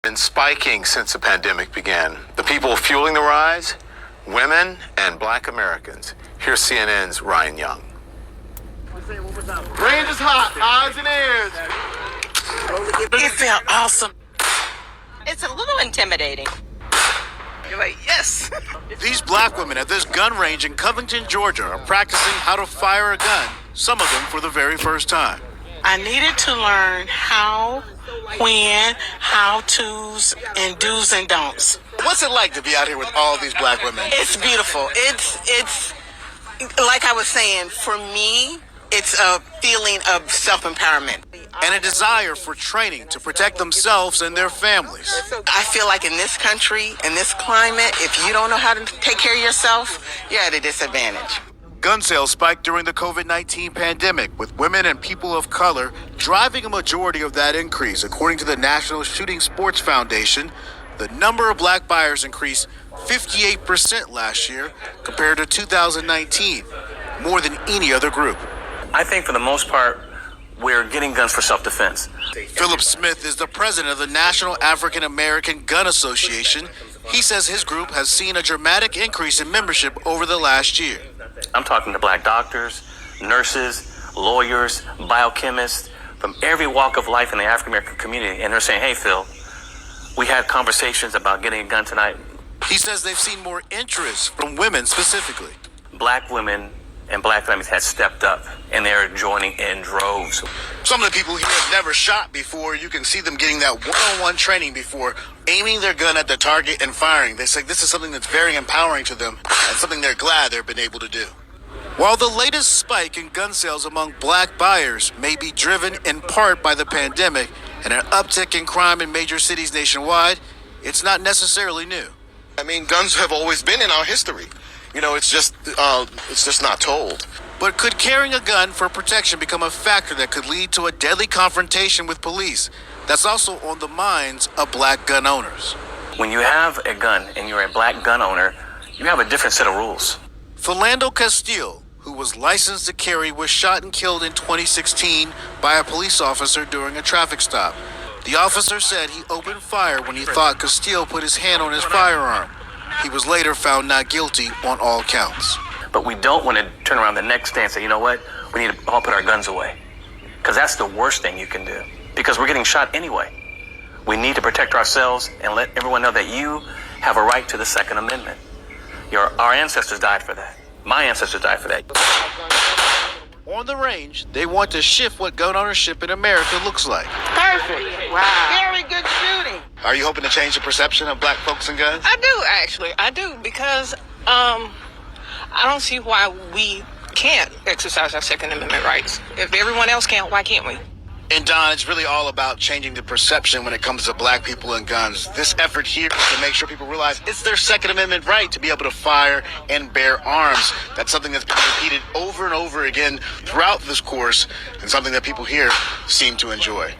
Been spiking since the pandemic began. The people fueling the rise, women and black Americans. Here's CNN's Ryan Young. Range is hot, eyes and ears. It felt awesome. It's a little intimidating. You're like, yes. These black women at this gun range in Covington, Georgia are practicing how to fire a gun, some of them for the very first time. I needed to learn how, when, how-tos, and do's and don'ts. What's it like to be out here with all these black women? It's beautiful. It's like I was saying, for me, it's a feeling of self-empowerment. And a desire for training to protect themselves and their families. I feel like in this country, in this climate, if you don't know how to take care of yourself, you're at a disadvantage. Gun sales spiked during the COVID-19 pandemic, with women and people of color driving a majority of that increase. According to the National Shooting Sports Foundation, the number of black buyers increased 58% last year compared to 2019, more than any other group. I think for the most part, we're getting guns for self-defense. Philip Smith is the president of the National African American Gun Association. He says his group has seen a dramatic increase in membership over the last year. I'm talking to black doctors, nurses, lawyers, biochemists, from every walk of life in the African American community. And they're saying, hey, Phil, we had conversations about getting a gun tonight. He says they've seen more interest from women specifically. Black women and black families had stepped up, and they're joining in droves. Some of the people here have never shot before. You can see them getting that one-on-one training before aiming their gun at the target and firing. They say this is something that's very empowering to them and something they're glad they've been able to do. While the latest spike in gun sales among black buyers may be driven in part by the pandemic and an uptick in crime in major cities nationwide, it's not necessarily new. I mean, guns have always been in our history. You know, it's just not told. But could carrying a gun for protection become a factor that could lead to a deadly confrontation with police? That's also on the minds of black gun owners. When you have a gun and you're a black gun owner, you have a different set of rules. Philando Castile, who was licensed to carry, was shot and killed in 2016 by a police officer during a traffic stop. The officer said he opened fire when he thought Castile put his hand on his firearm. He was later found not guilty on all counts. But we don't want to turn around the next day and say, you know what, we need to all put our guns away. Because that's the worst thing you can do. Because we're getting shot anyway. We need to protect ourselves and let everyone know that you have a right to the Second Amendment. Our ancestors died for that. My ancestors died for that. On the range, they want to shift what gun ownership in America looks like. Perfect. Wow. Very good shooting. Are you hoping to change the perception of black folks and guns? I do, actually. I do, because I don't see why we can't exercise our Second Amendment rights. If everyone else can't, why can't we? And Don, it's really all about changing the perception when it comes to black people and guns. This effort here is to make sure people realize it's their Second Amendment right to be able to fire and bear arms. That's something that's been repeated over and over again throughout this course, and something that people here seem to enjoy.